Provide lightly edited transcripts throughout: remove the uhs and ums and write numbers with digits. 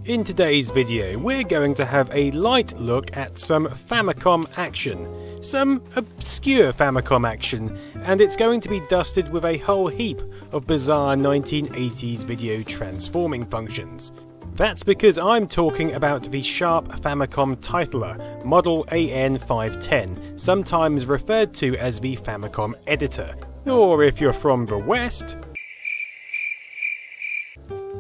In today's video, we're going to have a light look at some Famicom action. Some obscure Famicom action, and it's going to be dusted with a whole heap of bizarre 1980s video transforming functions. That's because I'm talking about the Sharp Famicom Titler, model AN510, sometimes referred to as the Famicom Editor. Or if you're from the West,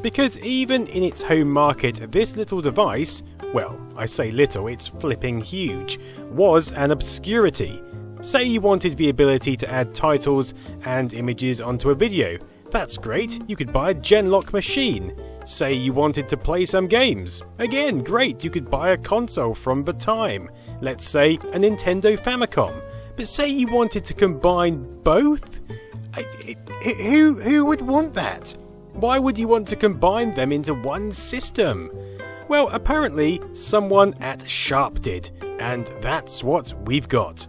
because even in its home market, this little device, well, I say little, it's flipping huge, was an obscurity. Say you wanted the ability to add titles and images onto a video. That's great, you could buy a Genlock machine. Say you wanted to play some games. Again, great, you could buy a console from the time. Let's say a Nintendo Famicom. But say you wanted to combine both? Who would want that? Why would you want to combine them into one system? Well, apparently someone at Sharp did, and that's what we've got.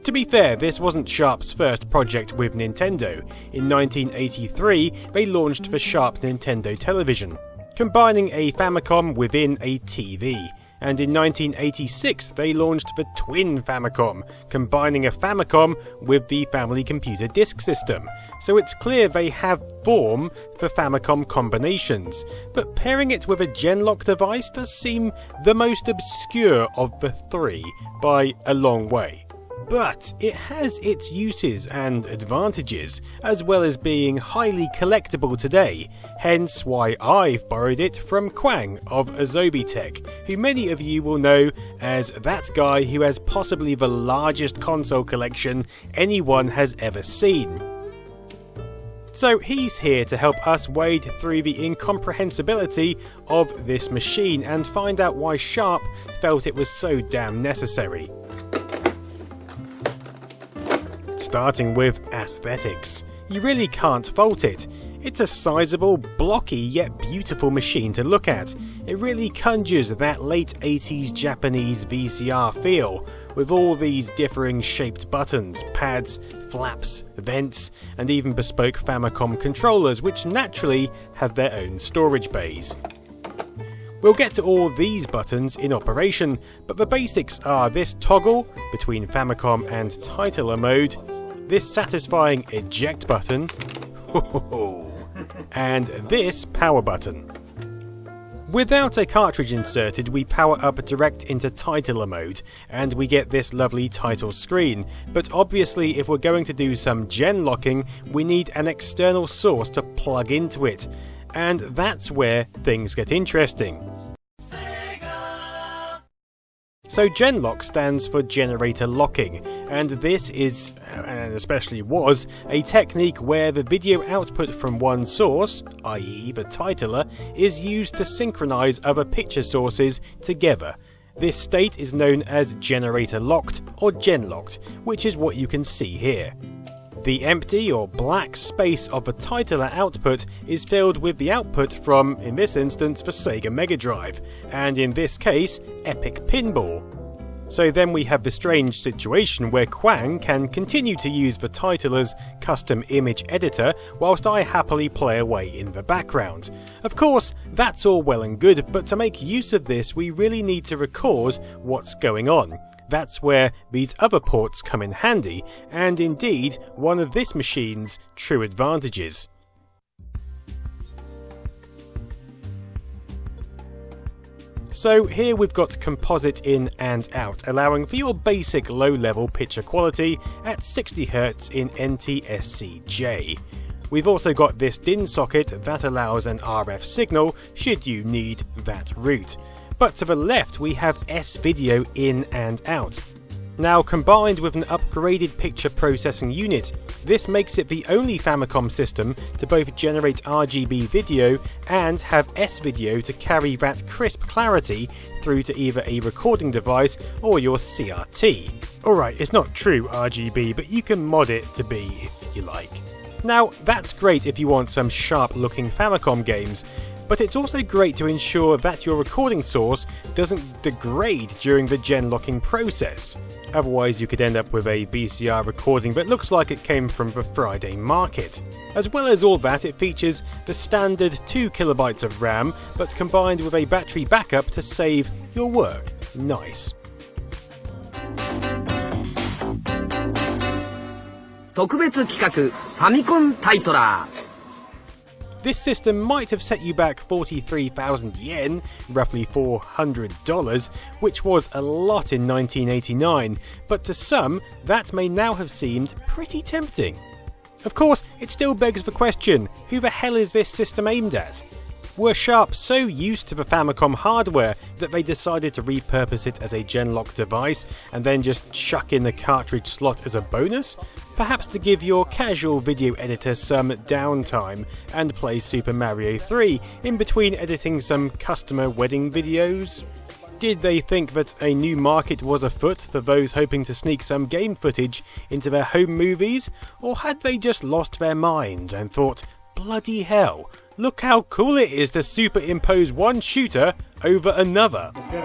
To be fair, this wasn't Sharp's first project with Nintendo. In 1983, they launched the Sharp Nintendo Television, combining a Famicom within a TV. And in 1986 they launched the Twin Famicom, combining a Famicom with the Family Computer Disk System. So it's clear they have form for Famicom combinations, but pairing it with a Genlock device does seem the most obscure of the three, by a long way. But it has its uses and advantages, as well as being highly collectible today, hence why I've borrowed it from Kwang of Azobi Tech, who many of you will know as that guy who has possibly the largest console collection anyone has ever seen. So he's here to help us wade through the incomprehensibility of this machine and find out why Sharp felt it was so damn necessary. Starting with aesthetics. You really can't fault it. It's a sizable, blocky yet beautiful machine to look at. It really conjures that late 80s Japanese VCR feel, with all these differing shaped buttons, pads, flaps, vents, and even bespoke Famicom controllers which naturally have their own storage bays. We'll get to all these buttons in operation, but the basics are this toggle between Famicom and Titler mode, this satisfying eject button, and this power button. Without a cartridge inserted, we power up direct into Titler mode, and we get this lovely title screen, but obviously if we're going to do some Genlocking, we need an external source to plug into it, and that's where things get interesting. So Genlock stands for generator locking, and this is, and especially was, a technique where the video output from one source, i.e. the titler, is used to synchronize other picture sources together. This state is known as generator locked or Genlocked, which is what you can see here. The empty or black space of the titler output is filled with the output from, in this instance, the Sega Mega Drive, and in this case, Epic Pinball. So then we have the strange situation where Kwang can continue to use the titler's custom image editor whilst I happily play away in the background. Of course, that's all well and good, but to make use of this we really need to record what's going on. That's where these other ports come in handy, and indeed one of this machine's true advantages. So here we've got composite in and out, allowing for your basic low-level picture quality at 60Hz in NTSC-J. We've also got this DIN socket that allows an RF signal should you need that route. But to the left we have S-Video in and out. Now combined with an upgraded picture processing unit, this makes it the only Famicom system to both generate RGB video and have S-Video to carry that crisp clarity through to either a recording device or your CRT. Alright, it's not true RGB, but you can mod it to be if you like. Now, that's great if you want some sharp looking Famicom games, but it's also great to ensure that your recording source doesn't degrade during the genlocking process. Otherwise you could end up with a VCR recording that looks like it came from the Friday market. As well as all that, it features the standard 2KB of RAM, but combined with a battery backup to save your work. Nice. 特別企画ファミコンタイトラー This system might have set you back 43,000 yen, roughly $400, which was a lot in 1989, but to some, that may now have seemed pretty tempting. Of course, it still begs the question, who the hell is this system aimed at? Were Sharp so used to the Famicom hardware that they decided to repurpose it as a Genlock device and then just chuck in the cartridge slot as a bonus? Perhaps to give your casual video editor some downtime and play Super Mario 3 in between editing some customer wedding videos? Did they think that a new market was afoot for those hoping to sneak some game footage into their home movies? Or had they just lost their minds and thought, bloody hell, look how cool it is to superimpose one shooter over another? Let's go.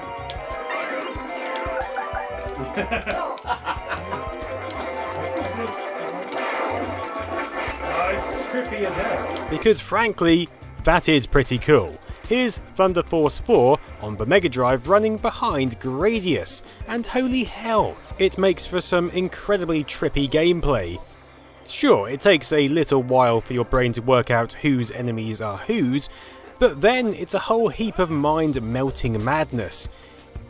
Oh, it's trippy as hell. Because frankly, that is pretty cool. Here's Thunder Force 4 on the Mega Drive running behind Gradius, and holy hell, it makes for some incredibly trippy gameplay. Sure, it takes a little while for your brain to work out whose enemies are whose, but then it's a whole heap of mind-melting madness.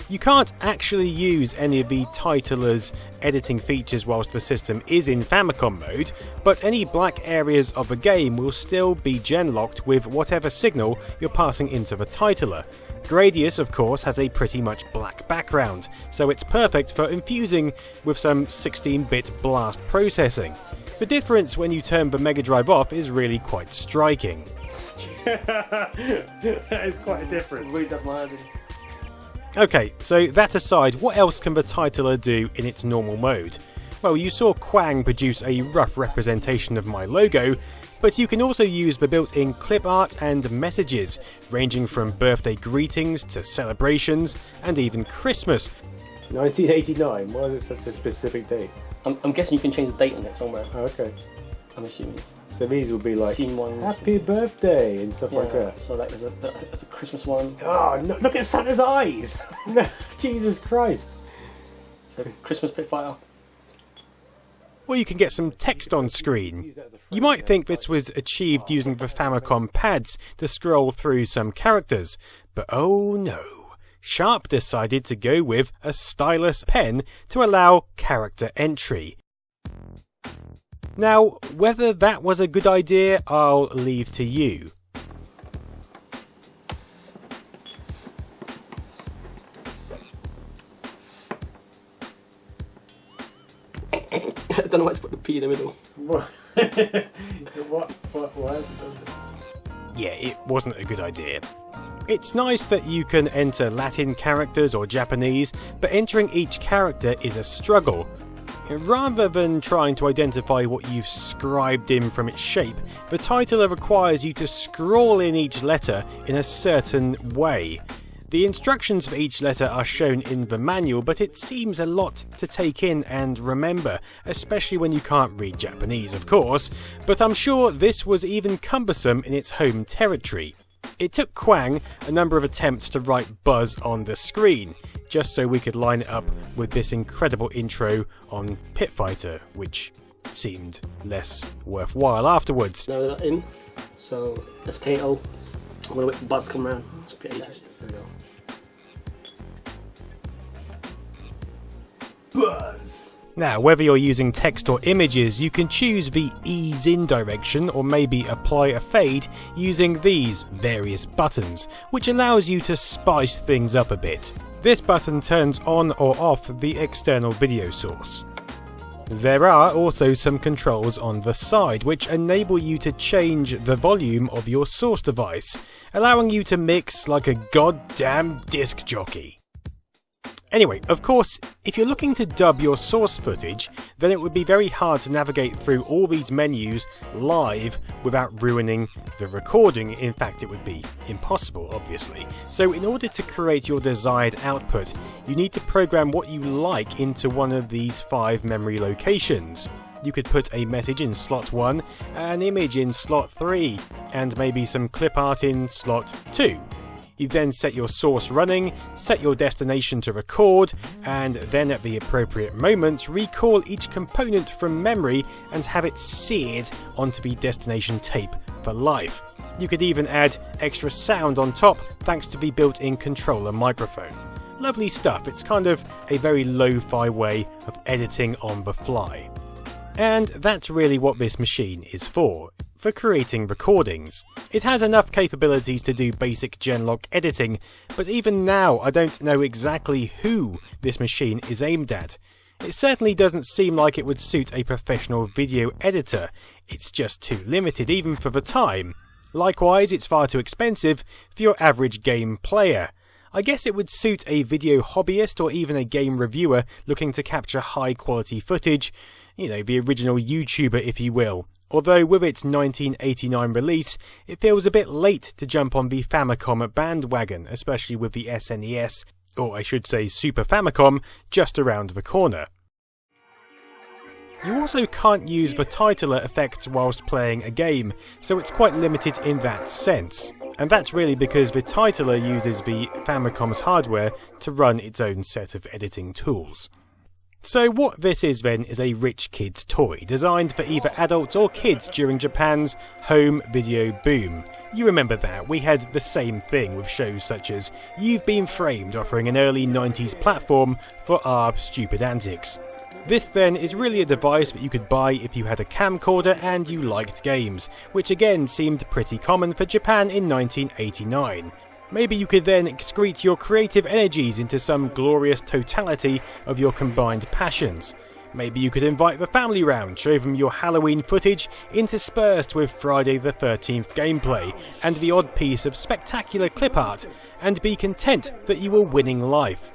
You can't actually use any of the Titler's editing features whilst the system is in Famicom mode, but any black areas of the game will still be genlocked with whatever signal you're passing into the Titler. Gradius, of course, has a pretty much black background, so it's perfect for infusing with some 16-bit blast processing. The difference when you turn the Mega Drive off is really quite striking. That is quite a difference. Really does my head in. Okay, so that aside, what else can the Titler do in its normal mode? Well, you saw Quang produce a rough representation of my logo, but you can also use the built-in clip art and messages, ranging from birthday greetings to celebrations, and even Christmas. 1989, why is it such a specific date? I'm guessing you can change the date on it somewhere. Oh, okay. I'm assuming. So these will be like, Scene ones. happy birthday and stuff like that. So like there's a Christmas one. Oh, no, look at Santa's eyes! Jesus Christ. So Christmas Pitfire. Or you can get some text on screen. You might think this was achieved using the Famicom pads to scroll through some characters, but oh no. Sharp decided to go with a stylus pen to allow character entry. Now, whether that was a good idea, I'll leave to you. I don't know why to put the P in the middle. Why has it done this? Yeah, it wasn't a good idea. It's nice that you can enter Latin characters or Japanese, but entering each character is a struggle. Rather than trying to identify what you've scribed in from its shape, the Titler requires you to scrawl in each letter in a certain way. The instructions for each letter are shown in the manual, but it seems a lot to take in and remember, especially when you can't read Japanese, of course, but I'm sure this was even cumbersome in its home territory. It took Quang a number of attempts to write Buzz on the screen, just so we could line it up with this incredible intro on Pit Fighter, which seemed less worthwhile afterwards. No, they're not in. So SKO. I'm gonna wait for Buzz to come around. It's been ages. There we go. Buzz! Now, whether you're using text or images, you can choose the ease in direction or maybe apply a fade using these various buttons, which allows you to spice things up a bit. This button turns on or off the external video source. There are also some controls on the side which enable you to change the volume of your source device, allowing you to mix like a goddamn disc jockey. Anyway, of course, if you're looking to dub your source footage, then it would be very hard to navigate through all these menus live without ruining the recording. In fact, it would be impossible, obviously. So in order to create your desired output, you need to program what you like into one of these 5 memory locations. You could put a message in slot 1, an image in slot 3, and maybe some clip art in slot 2. You then set your source running, set your destination to record, and then at the appropriate moments recall each component from memory and have it seared onto the destination tape for life. You could even add extra sound on top thanks to the built-in controller microphone. Lovely stuff, it's kind of a very lo-fi way of editing on the fly. And that's really what this machine is for creating recordings. It has enough capabilities to do basic Genlock editing, but even now I don't know exactly who this machine is aimed at. It certainly doesn't seem like it would suit a professional video editor, it's just too limited even for the time. Likewise, it's far too expensive for your average game player. I guess it would suit a video hobbyist or even a game reviewer looking to capture high quality footage, the original YouTuber if you will. Although with its 1989 release, it feels a bit late to jump on the Famicom bandwagon, especially with the SNES, or I should say Super Famicom, just around the corner. You also can't use the titler effect whilst playing a game, so it's quite limited in that sense. And that's really because the titler uses the Famicom's hardware to run its own set of editing tools. So what this is then is a rich kid's toy, designed for either adults or kids during Japan's home video boom. You remember that, we had the same thing with shows such as You've Been Framed, offering an early 90s platform for our stupid antics. This then is really a device that you could buy if you had a camcorder and you liked games, which again seemed pretty common for Japan in 1989. Maybe you could then excrete your creative energies into some glorious totality of your combined passions. Maybe you could invite the family round, show them your Halloween footage interspersed with Friday the 13th gameplay and the odd piece of spectacular clip art, and be content that you were winning life.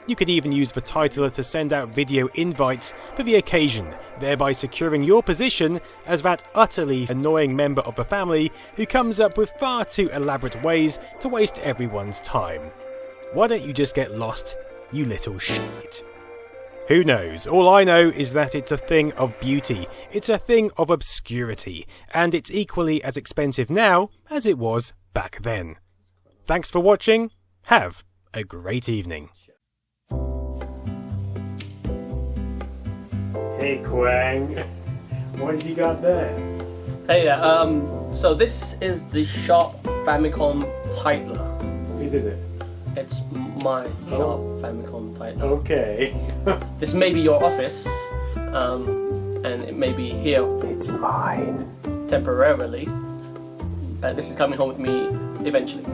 You could even use the titler to send out video invites for the occasion, thereby securing your position as that utterly annoying member of the family who comes up with far too elaborate ways to waste everyone's time. Why don't you just get lost, you little shit? Who knows? All I know is that it's a thing of beauty, it's a thing of obscurity, and it's equally as expensive now as it was back then. Thanks for watching, have a great evening. Hey Quang, what have you got there? Hey, so this is the Sharp Famicom Titler. Whose is it? It's my Sharp Famicom Titler. Okay. This may be your office, and it may be here. It's mine. Temporarily, but this is coming home with me eventually.